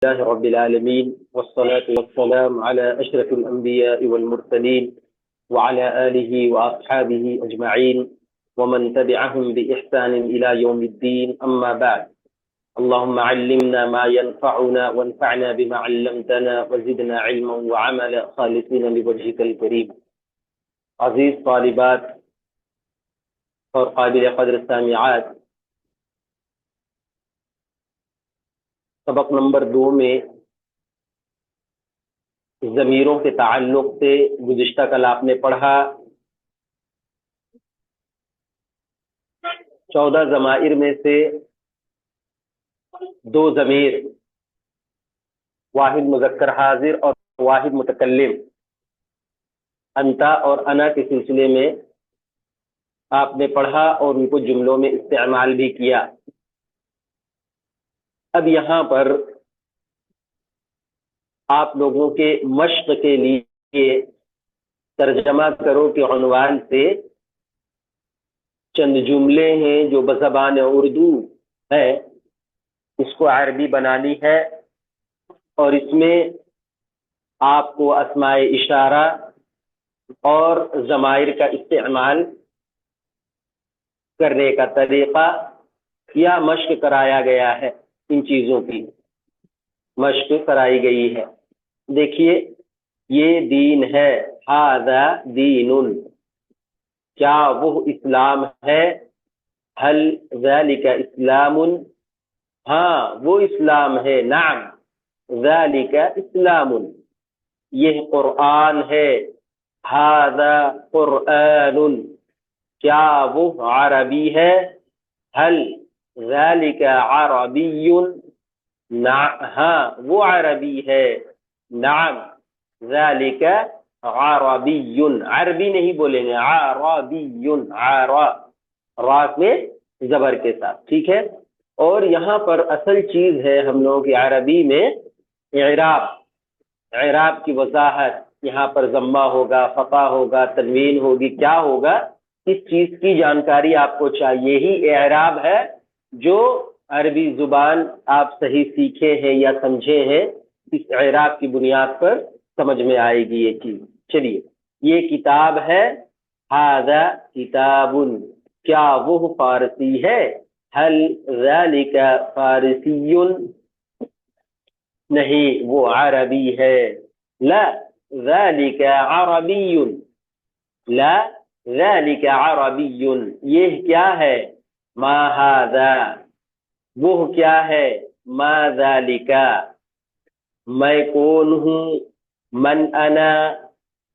لله رب العالمين والصلاة والسلام على أشرف الأنبياء والمرسلين وعلى آله وأصحابه أجمعين ومن تبعهم بإحسان إلى يوم الدين أما بعد. اللهم علمنا ما ينفعنا وانفعنا بما علمتنا وزدنا علما وعملا خالصين لوجهك الكريم. عزیز طالبات اور قابل قدر سامعات، سبق نمبر 2 میں ضمیروں کے تعلق سے گزشتہ کل آپ نے پڑھا 14 ضمائر میں سے 2 ضمیر، واحد مذکر حاضر اور واحد متکلم، انتا اور انا کے سلسلے میں آپ نے پڑھا اور ان کو جملوں میں استعمال بھی کیا۔ اب یہاں پر آپ لوگوں کے مشق کے لیے ترجمہ کرو کے عنوان سے چند جملے ہیں جو بزبان اردو ہے، اس کو عربی بنانی ہے اور اس میں آپ کو اسماء اشارہ اور ضمائر کا استعمال کرنے کا طریقہ یا مشق کرایا گیا ہے، ان چیزوں کی مشق کرائی گئی ہے۔ دیکھیے، یہ دین ہے، ھذا دین، کیا وہ اسلام ہے؟ هل ذلك اسلام، ہاں وہ اسلام ہے، نعم ذلك اسلام، یہ قرآن ہے، ھذا قرآن، کیا وہ عربی ہے؟ هل ذلك عربی، ہاں وہ عربی ہے، نعم ذلك عربی، عربی نہیں بولیں گے، عربی، را میں زبر کے ساتھ، ٹھیک ہے۔ اور یہاں پر اصل چیز ہے ہم لوگوں کی عربی میں اعراب کی وضاحت۔ یہاں پر ضمہ ہوگا، فتح ہوگا، تنوین ہوگی، کیا ہوگا، اس چیز کی جانکاری آپ کو چاہیے۔ ہی اعراب ہے جو عربی زبان آپ صحیح سیکھے ہیں یا سمجھے ہیں، اس اعراب کی بنیاد پر سمجھ میں آئے گی یہ چیز۔ چلیے، یہ کتاب ہے، ھذا کتاب، کیا وہ فارسی ہے؟ هل ذلك فارسی، نہیں وہ عربی ہے، لا ذلك عربی، لا ذلك عربی، یہ کیا ہے؟ ما ھذا، وہ کیا ہے؟ ما ذالک، میں کون ہوں؟ من انا،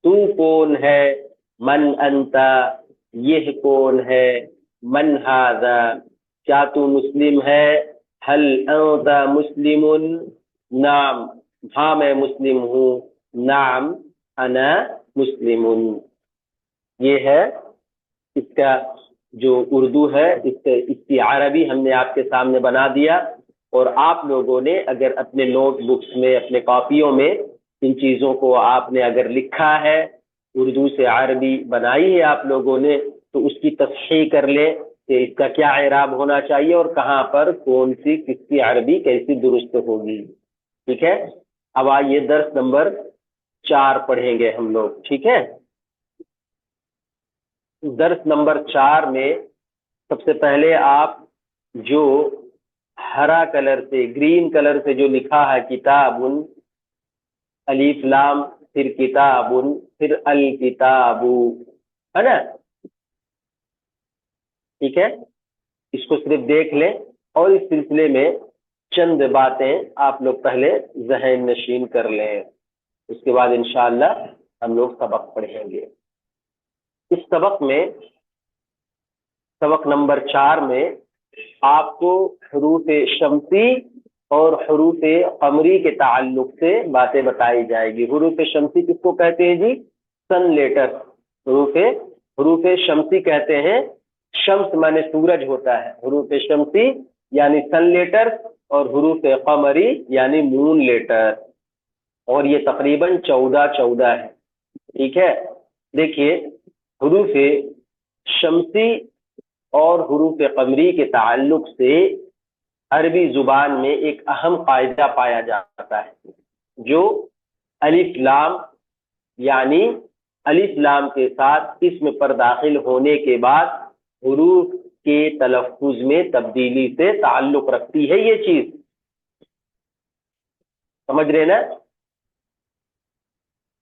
تو کون ہے؟ من انت، یہ کون ہے؟ من ھذا، کیا تو مسلم ہے؟ هل انت مسلم، نعم، ہاں میں مسلم ہوں، نعم انا مسلم۔ یہ ہے اس کا جو اردو ہے، اس کی عربی ہم نے آپ کے سامنے بنا دیا، اور آپ لوگوں نے اگر اپنے نوٹ بکس میں، اپنے کاپیوں میں ان چیزوں کو آپ نے اگر لکھا ہے، اردو سے عربی بنائی ہے آپ لوگوں نے، تو اس کی تصحیح کر لیں کہ اس کا کیا اعراب ہونا چاہیے اور کہاں پر کون سی کس کی عربی کیسی درست ہوگی، ٹھیک ہے۔ اب آئیے درس نمبر 4 پڑھیں گے ہم لوگ، ٹھیک ہے۔ درس نمبر 4 میں سب سے پہلے آپ جو ہرا کلر سے، گرین کلر سے جو لکھا ہے کتاب، الف لام، پھر کتاب، پھر الکتاب، ہے نا، ٹھیک ہے، اس کو صرف دیکھ لیں اور اس سلسلے میں چند باتیں آپ لوگ پہلے ذہن نشین کر لیں، اس کے بعد انشاءاللہ ہم لوگ سبق پڑھیں گے۔ اس سبق میں، سبق نمبر 4 میں آپ کو حروف شمسی اور حروف قمری کے تعلق سے باتیں بتائی جائے گی۔ حروف شمسی کس کو کہتے ہیں جی؟ سن لیٹر، حروف شمسی کہتے ہیں، شمس مانے سورج ہوتا ہے، حروف شمسی یعنی سن لیٹر، اور حروف قمری یعنی مون لیٹر، اور یہ تقریباً 14 ہے، ٹھیک ہے۔ دیکھیے، حروف شمسی اور حروف قمری کے تعلق سے عربی زبان میں ایک اہم قاعدہ پایا جاتا ہے، جو الف لام، یعنی الف لام کے ساتھ اسم پر داخل ہونے کے بعد حروف کے تلفظ میں تبدیلی سے تعلق رکھتی ہے۔ یہ چیز سمجھ رہے نا؟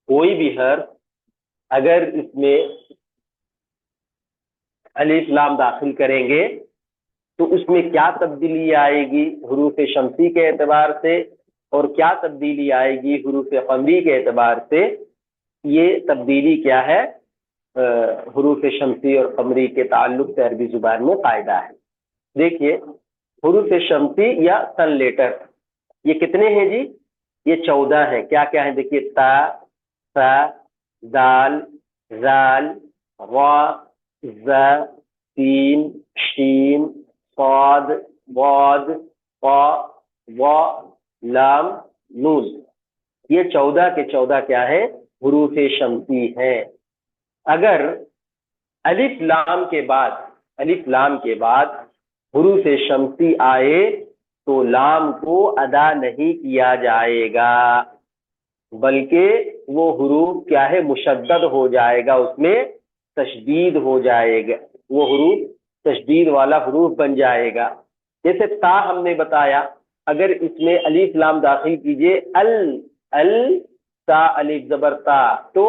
کوئی بھی حرف اگر اس میں الف لام داخل کریں گے تو اس میں کیا تبدیلی آئے گی حروف شمسی کے اعتبار سے، اور کیا تبدیلی آئے گی حروف قمری کے اعتبار سے۔ یہ تبدیلی کیا ہے؟ حروف شمسی اور قمری کے تعلق سے عربی زبان میں قاعدہ ہے۔ دیکھیے حروف شمسی یا سن لیٹر یہ کتنے ہیں جی؟ یہ 14 ہیں۔ کیا کیا ہیں؟ دیکھیے تا، سا، دال، زال، را، ز، سین، شین، صاد، ضاد، قا، وا، لام، نون۔ یہ 14 کے 14 کیا ہے؟ حروف شمسی ہیں۔ اگر الف لام کے بعد حروف شمسی آئے تو لام کو ادا نہیں کیا جائے گا، بلکہ وہ حروف کیا ہے؟ مشدد ہو جائے گا، اس میں تشدید ہو جائے گا، وہ حروف تشدید والا حروف بن جائے گا۔ جیسے تا ہم نے بتایا، اگر اس میں الف لام داخل کیجئے تا الف زبر تا، تو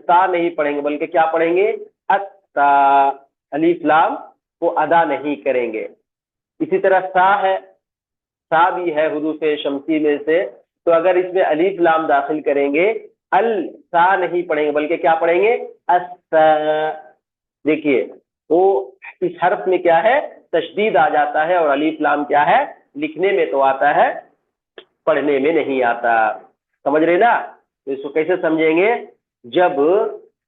تا نہیں پڑھیں گے بلکہ کیا پڑھیں گے؟ اتا، الف لام کو ادا نہیں کریں گے۔ اسی طرح سا بھی ہے حروف شمسی میں سے، تو اگر اس میں الف لام داخل کریں گے سا نہیں پڑھیں گے بلکہ کیا پڑھیں گے؟ اسا۔ دیکھیے وہ اس حرف میں کیا ہے؟ تشدید آ جاتا ہے، اور الف لام کیا ہے؟ لکھنے میں تو آتا ہے، پڑھنے میں نہیں آتا۔ سمجھ رہے نا؟ تو اس کو کیسے سمجھیں گے؟ جب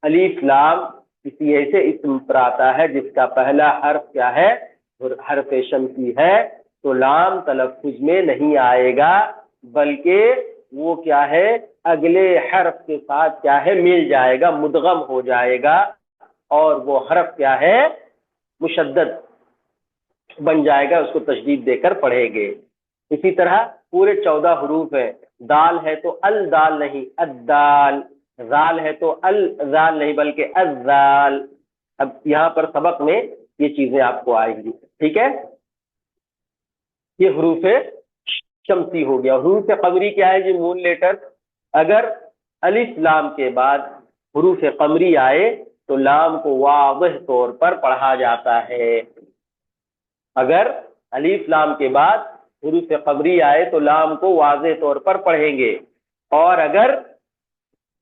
الف لام کسی ایسے اسم پر آتا ہے جس کا پہلا حرف کیا ہے؟ حرف شمسی ہے، تو لام تلفظ میں نہیں آئے گا، بلکہ وہ کیا ہے؟ اگلے حرف کے ساتھ کیا ہے؟ مل جائے گا، مدغم ہو جائے گا، اور وہ حرف کیا ہے؟ مشدد بن جائے گا، اس کو تشدید دے کر پڑھیں گے۔ اسی طرح پورے 14 حروف ہیں۔ دال ہے تو الدال نہیں، الدال۔ زال ہے تو الزال نہیں بلکہ الزال۔ اب یہاں پر سبق میں یہ چیزیں آپ کو آئیں گی، ٹھیک ہے؟ یہ حروف شمسی ہو گیا۔ حروف قمری کیا ہے جی؟ مون لیٹر۔ اگر الف لام کے بعد حروف قمری آئے تو لام کو واضح طور پر پڑھا جاتا ہے۔ اگر الف لام کے بعد حروف قمری آئے تو لام کو واضح طور پر پڑھیں گے، اور اگر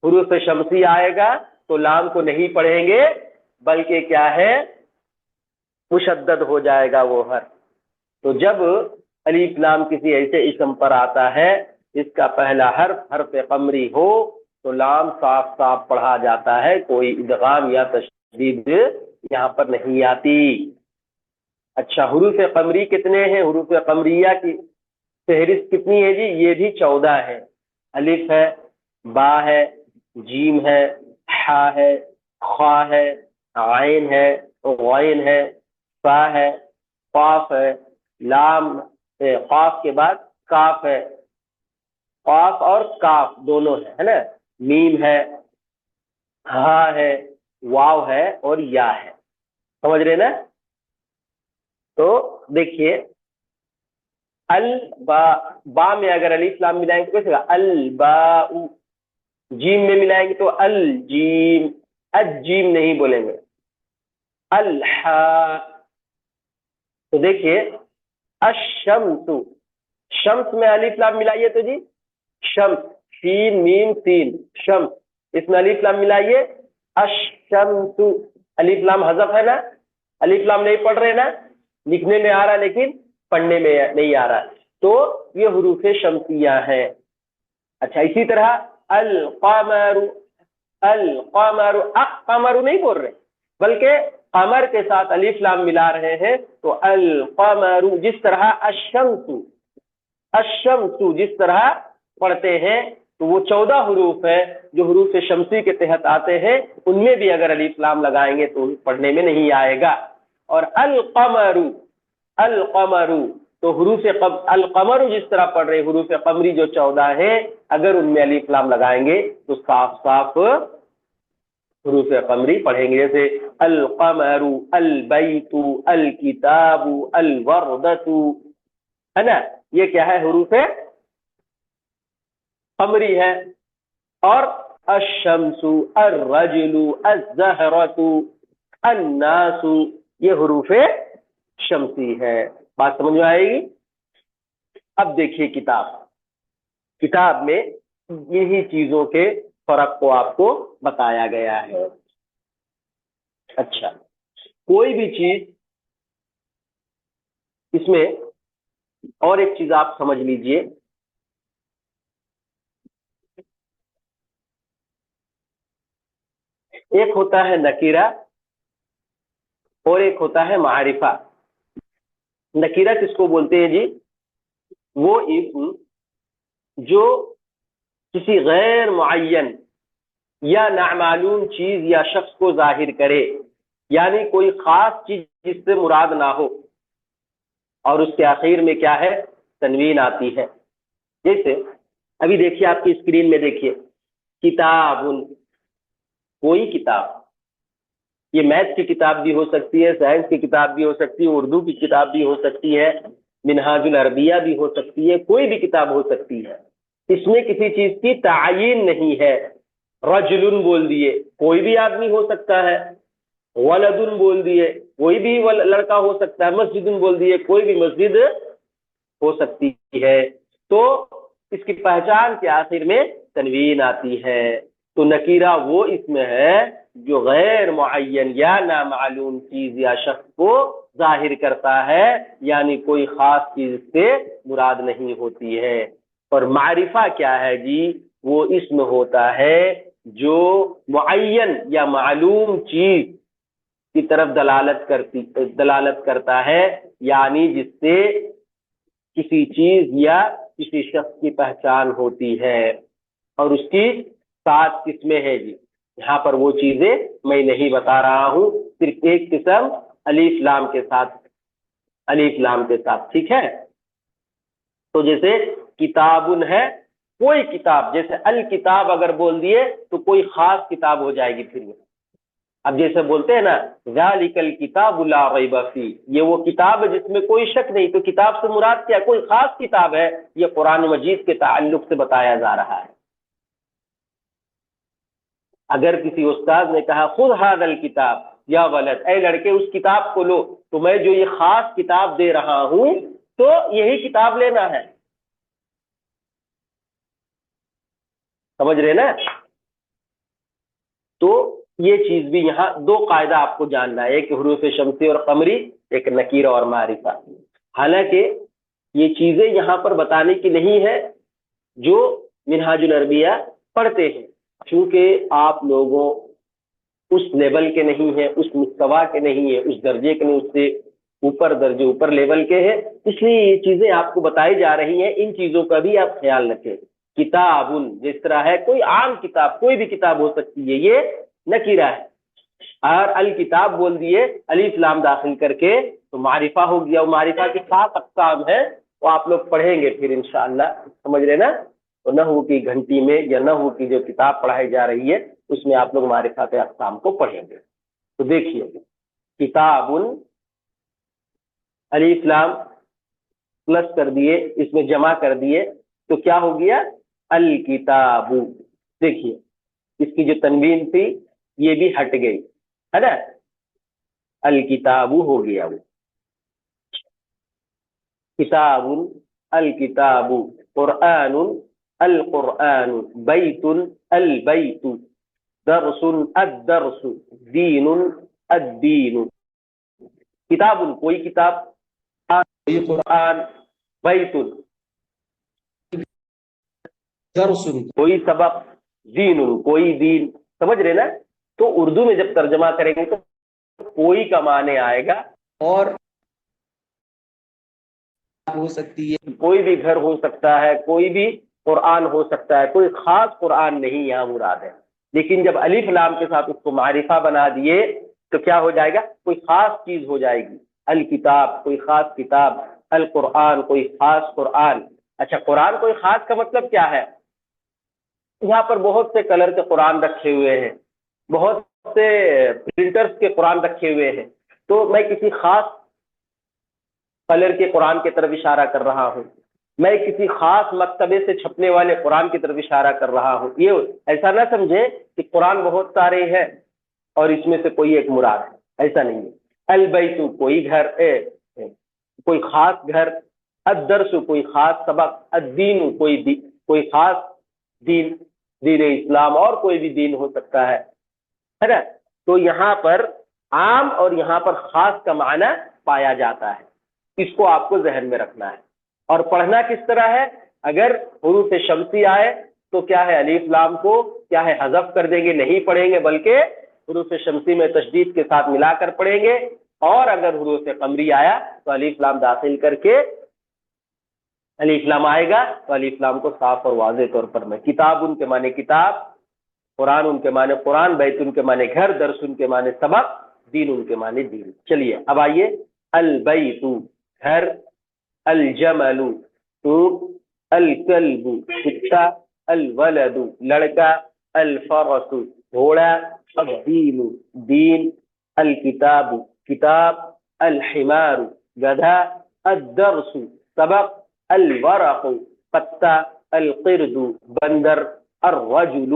حروف شمسی آئے گا تو لام کو نہیں پڑھیں گے، بلکہ کیا ہے؟ مشدد ہو جائے گا وہ حرف۔ تو جب الف لام کسی ایسے اسم پر آتا ہے جس کا پہلا حرف قمری ہو تو لام صاف صاف پڑھا جاتا ہے، کوئی ادغام یا تشدید یہاں پر نہیں آتی۔ اچھا، حروف قمری کتنے ہیں؟ حروف قمریہ کی فہرست کتنی ہے جی؟ یہ بھی 14 ہے۔ الف ہے، با ہے، جیم ہے، حا ہے، خا ہے، عین ہے، غین ہے، فا ہے، قاف ہے، لام، قاف کے بعد کاف ہے، قاف اور کاف دونوں ہے نا، میم ہے، ہا ہے، واو ہے، اور یا ہے۔ سمجھ رہے نا؟ تو دیکھیے با میں اگر الف لام ملائیں گے تو کیسے گا؟ الباء۔ جیم میں ملائیں گے تو الجیم، الجیم نہیں بولیں گے، الحا۔ تو دیکھیے الشمس، شمس میں الف لام ملائیے تو جی شمس، شین میم سین، شمس، اس میں الف لام ملائیے الشمس۔ الف لام حذف ہے نا، الف لام نہیں پڑھ رہے نا، لکھنے میں آ رہا لیکن پڑھنے میں نہیں آ رہا، تو یہ حروف شمسیہ ہیں۔ اچھا، اسی طرح القمر، القمر، قمر نہیں بول رہے بلکہ قمر کے ساتھ الف لام ملا رہے ہیں، تو القمر۔ جس طرح الشمس، الشمس جس طرح پڑھتے ہیں، تو وہ 14 حروف ہیں جو حروف شمسی کے تحت آتے ہیں، ان میں بھی اگر الف لام لگائیں گے تو پڑھنے میں نہیں آئے گا۔ اور القمر، القمر تو حروف القمر جس طرح پڑھ رہے حروف قمری جو 14 ہیں اگر ان میں الف لام لگائیں گے تو صاف صاف حروف قمری پڑھیں گے، جیسے القمر، البیت، الکتاب، الوردۃ، ہے نا، یہ کیا ہے؟ حروف قمری ہے۔ اور الشمس، الرجل، الزہرۃ، الناس، یہ حروف شمسی ہے۔ بات سمجھ میں آئے گی؟ اب دیکھیے کتاب میں یہی چیزوں کے فرق کو آپ کو بتایا گیا ہے۔ اچھا، کوئی بھی چیز اس میں اور ایک چیز آپ سمجھ لیجئے، ایک ہوتا ہے نکیرہ اور ایک ہوتا ہے معرفہ۔ نکیرہ کس کو بولتے ہیں جی؟ وہ اسم جو کسی غیر معین یا نامعلوم چیز یا شخص کو ظاہر کرے، یعنی کوئی خاص چیز جس سے مراد نہ ہو، اور اس کے آخر میں کیا ہے؟ تنوین آتی ہے۔ جیسے ابھی دیکھیے آپ کی اسکرین میں دیکھیے، کتاب، کوئی کتاب، یہ میتھ کی کتاب بھی ہو سکتی ہے، سائنس کی کتاب بھی ہو سکتی ہے، اردو کی کتاب بھی ہو سکتی ہے، منہاج العربیہ بھی ہو سکتی ہے، کوئی بھی کتاب ہو سکتی ہے۔ اس میں کسی چیز کی تعین نہیں ہے۔ رجل بول دیے، کوئی بھی آدمی ہو سکتا ہے، ولد بول دیے، کوئی بھی لڑکا ہو سکتا ہے، مسجد بول دیے، کوئی بھی مسجد ہو سکتی ہے۔ تو اس کی پہچان کے آخر میں تنوین آتی ہے۔ تو نکیرہ وہ اسم ہے جو غیر معین یا نامعلوم چیز یا شخص کو ظاہر کرتا ہے، یعنی کوئی خاص چیز سے مراد نہیں ہوتی ہے۔ اور معرفہ کیا ہے جی؟ وہ اسم ہوتا ہے جو معین یا معلوم چیز کی طرف دلالت کرتا ہے، یعنی جس سے کسی چیز یا کسی شخص کی پہچان ہوتی ہے۔ اور اس کی 7 قسمیں ہیں جی۔ یہاں پر وہ چیزیں میں نہیں بتا رہا ہوں، صرف ایک قسم الف لام کے ساتھ، ٹھیک ہے؟ تو جیسے کتابن ہے، کوئی کتاب، جیسے الکتاب اگر بول دیے تو کوئی خاص کتاب ہو جائے گی پھر یہ۔ اب جیسے بولتے ہیں نا ذالک الکتاب لا ریب فیہ، یہ وہ کتاب ہے جس میں کوئی شک نہیں، تو کتاب سے مراد کیا؟ کوئی خاص کتاب ہے، یہ قرآن مجید کے تعلق سے بتایا جا رہا ہے۔ اگر کسی استاد نے کہا خذ ھذا الکتاب یا ولد، اے لڑکے اس کتاب کو لو، تو میں جو یہ خاص کتاب دے رہا ہوں تو یہی کتاب لینا ہے، سمجھ رہے نا؟ تو یہ چیز بھی یہاں 2 قاعدہ آپ کو جاننا ہے، ایک حروف شمسی اور قمری، ایک نکیرہ اور معرفہ۔ حالانکہ یہ چیزیں یہاں پر بتانے کی نہیں ہے جو منہاج العربیہ پڑھتے ہیں، چونکہ آپ لوگوں اس لیول کے نہیں ہیں، اس مستوی کے نہیں ہیں، اس درجے کے نہیں، اس سے اوپر لیول کے ہیں، اس لیے یہ چیزیں آپ کو بتائی جا رہی ہیں۔ ان چیزوں کا بھی آپ خیال رکھیں۔ کتاب جس طرح ہے، کوئی عام کتاب، کوئی بھی کتاب ہو سکتی ہے، یہ نکیرہ ہے۔ اور الکتاب بول دیے الف لام داخل کر کے تو معرفہ ہو گیا۔ وہ معرفہ کے 7 اقسام ہیں، وہ آپ لوگ پڑھیں گے پھر انشاءاللہ، سمجھ رہے نا؟ تو نحو کی گھنٹی میں یا نحو کی جو کتاب پڑھائی جا رہی ہے اس میں آپ لوگ معرفہ کے اقسام کو پڑھیں گے۔ تو دیکھیے کتاب الف لام پلس کر دیے، اس میں جمع کر دیے تو کیا ہو گیا؟ الکتاب۔ دیکھیے اس کی جو تنوین تھی یہ بھی ہٹ گئی، ہے نا؟ الکتاب ہو گیا وہ کتاب، الکتاب، قرآن، القرآن، بیت، البیت، درس، الدرس، دین، الدین۔ کتاب کوئی کتاب، کوئی قرآن، بیت درس کوئی سبق، دین کوئی دین، سمجھ رہے نا؟ تو اردو میں جب ترجمہ کریں گے تو کوئی کا معنی آئے گا، اور ہو سکتی ہے، کوئی بھی گھر ہو سکتا ہے، کوئی بھی قرآن ہو سکتا ہے، کوئی خاص قرآن نہیں یہاں مراد ہے۔ لیکن جب الف لام کے ساتھ اس کو معرفہ بنا دیے تو کیا ہو جائے گا؟ کوئی خاص چیز ہو جائے گی۔ الکتاب کوئی خاص کتاب، القرآن کوئی خاص قرآن. اچھا قرآن کوئی خاص کا مطلب کیا ہے؟ یہاں پر بہت سے کلر کے قرآن رکھے ہوئے ہیں، بہت سے پرنٹرز کے قرآن رکھے ہوئے ہیں، تو میں کسی خاص کلر کے قرآن کی طرف اشارہ کر رہا ہوں، میں کسی خاص مکتبے سے چھپنے والے قرآن کی طرف اشارہ کر رہا ہوں. یہ ایسا نہ سمجھے کہ قرآن بہت سارے ہیں اور اس میں سے کوئی ایک مراد ہے، ایسا نہیں ہے. البیت کوئی گھر، کوئی خاص گھر، الدرس کوئی خاص سبق، الدین کوئی خاص دین، دین اسلام اور کوئی بھی دین ہو سکتا ہے نا. تو یہاں پر عام اور یہاں پر خاص کا معنی پایا جاتا ہے، اس کو آپ کو ذہن میں رکھنا ہے. اور پڑھنا کس طرح ہے؟ اگر حروف شمسی آئے تو کیا ہے، الف لام کو کیا ہے حذف کر دیں گے، نہیں پڑھیں گے بلکہ حروف شمسی میں تشدید کے ساتھ ملا کر پڑھیں گے. اور اگر حروف قمری آیا تو الف لام داخل کر کے الف لام آئے گا تو الف لام کو صاف اور واضح طور پر میں. کتاب ان کے معنی کتاب، قرآن ان کے معنی قرآن، بیت ان کے معنی گھر، درس ان کے معنی سبق، دین ان کے معنی دین. چلیے اب آئیے. البیت گھر، الجمل اونٹ، الکلب کتا، الولد لڑکا، الفرس گھوڑا، الدین دین، الکتاب کتاب، الحمار گدھا، الدرس سبق، الورق پتا، القرد بندر، الرجل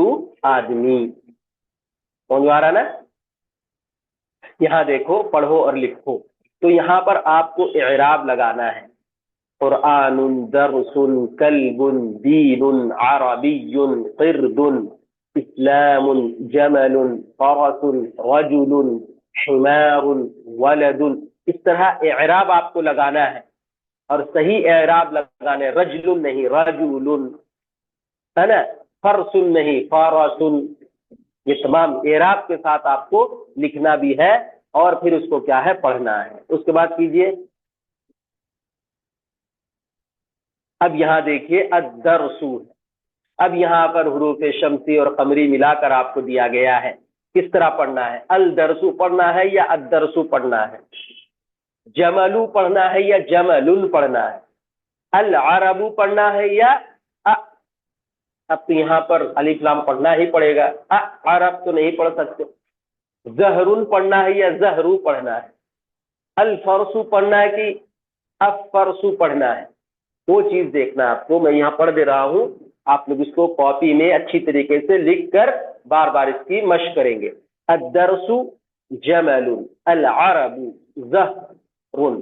آدمی. سمجھ آ رہا نا؟ یہاں دیکھو، پڑھو اور لکھو. تو یہاں پر آپ کو اعراب لگانا ہے. قرآن، درس، کلب، دین، عربی، قرد، اسلام، جمل، فرس، رجل، حمار، ولد. اس طرح اعراب آپ کو لگانا ہے اور صحیح اعراب لگانا ہے. رجل نہیں رجل ہے نا، فرس نہیں فارس. یہ تمام اعراب کے ساتھ آپ کو لکھنا بھی ہے اور پھر اس کو کیا ہے پڑھنا ہے. اس کے بعد کیجئے. اب یہاں دیکھیے الدرس. اب یہاں پر حروف شمسی اور قمری ملا کر آپ کو دیا گیا ہے کس طرح پڑھنا ہے. الدرس پڑھنا ہے یا الدرس پڑھنا ہے، جملو پڑھنا ہے یا جمل پڑھنا ہے، العرب پڑھنا ہے یا اب تو یہاں پر الف لام پڑھنا ہی پڑے گا، عرب تو نہیں پڑھ سکتے. زہرن پڑھنا ہے یا زہرو پڑھنا ہے، الفرسو پڑھنا ہے کہ افرسو پڑھنا ہے. وہ چیز دیکھنا آپ کو. میں یہاں پڑھ دے رہا ہوں، آپ لوگ اس کو کاپی میں اچھی طریقے سے لکھ کر بار بار اس کی مشق کریں گے. الدرس جمل، العرب زہر،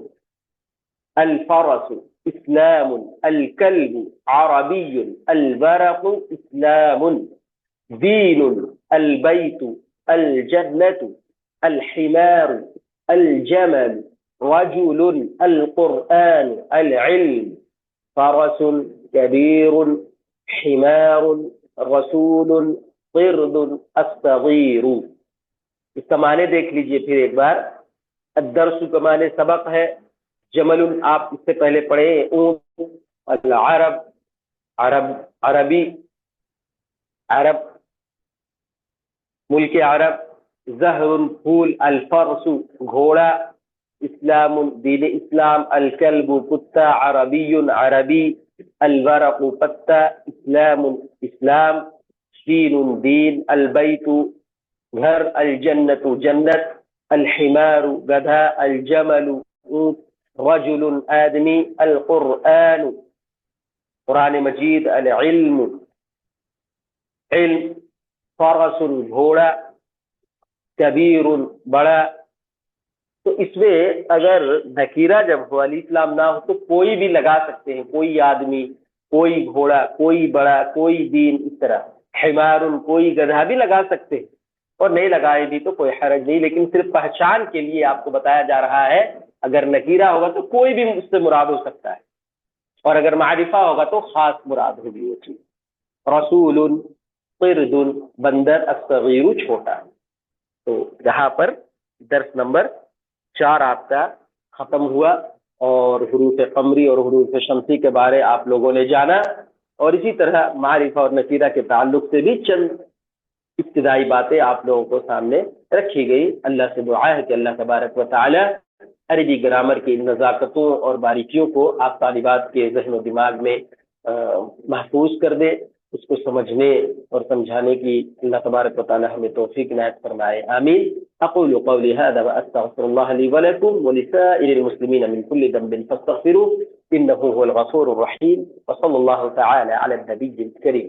الفرس اسلام، الکلب عربی، الورق اسلام، دین، البیت، الجنة، الحمار، الجمل، رجل، القرآن، العلم، فرس كبير، حمار، رسول، قرد، الصغير. اس کا معنی دیکھ لیجئے پھر ایک بار. الدرس کا معنی سبق ہے، جمل آپ اس سے پہلے پڑھے اونٹ، العرب عربی عرب ملک عرب، زہر پھول، الفرس گھوڑا، اسلام دین اسلام، الکلب کتا، عربی عربی، الورق پتا، اسلام اسلام، دین دین، البیت گھر، الجنت جنت، الحمار گدھا، الجمل اونٹ، رجل آدمی، القرآن قرآن مجید، العلم علم، فرس گھوڑا، کبیر بڑا. تو اس میں اگر نکیرہ جب ہو، الف لام نہ ہو تو کوئی بھی لگا سکتے ہیں، کوئی آدمی، کوئی گھوڑا، کوئی بڑا، کوئی دین. اس طرح حمار کوئی گدھا بھی لگا سکتے ہیں، اور نہیں لگائے بھی تو کوئی حرج نہیں. لیکن صرف پہچان کے لیے آپ کو بتایا جا رہا ہے. اگر نکیرہ ہوگا تو کوئی بھی اس سے مراد ہو سکتا ہے، اور اگر معرفہ ہوگا تو خاص مراد ہوگی وہ چیز. رسول، قرد بندر، الصغیر چھوٹا. تو یہاں پر درس نمبر 4 آپ کا ختم ہوا، اور حروف قمری اور حروف شمسی کے بارے آپ لوگوں نے جانا، اور اسی طرح معرفہ اور نکیرہ کے تعلق سے بھی چند ابتدائی باتیں آپ لوگوں کو سامنے رکھی گئی. اللہ سے دعا ہے کہ اللہ تبارک و تعالی عربی گرامر کی ان نزاکتوں اور باریکیوں کو آپ طالبات کے ذہن و دماغ میں محفوظ کر دیں، اس کو سمجھنے اور سمجھانے کی اللہ تبارک و تعالی ہمیں توفیق عنایت فرمائے، آمین۔ اقول قولی هذا واستغفر الله لي ولكم ولسائر المسلمين من كل ذنب فاستغفروه انه هو الغفور الرحيم، وصلى الله تعالى على النبي الكريم۔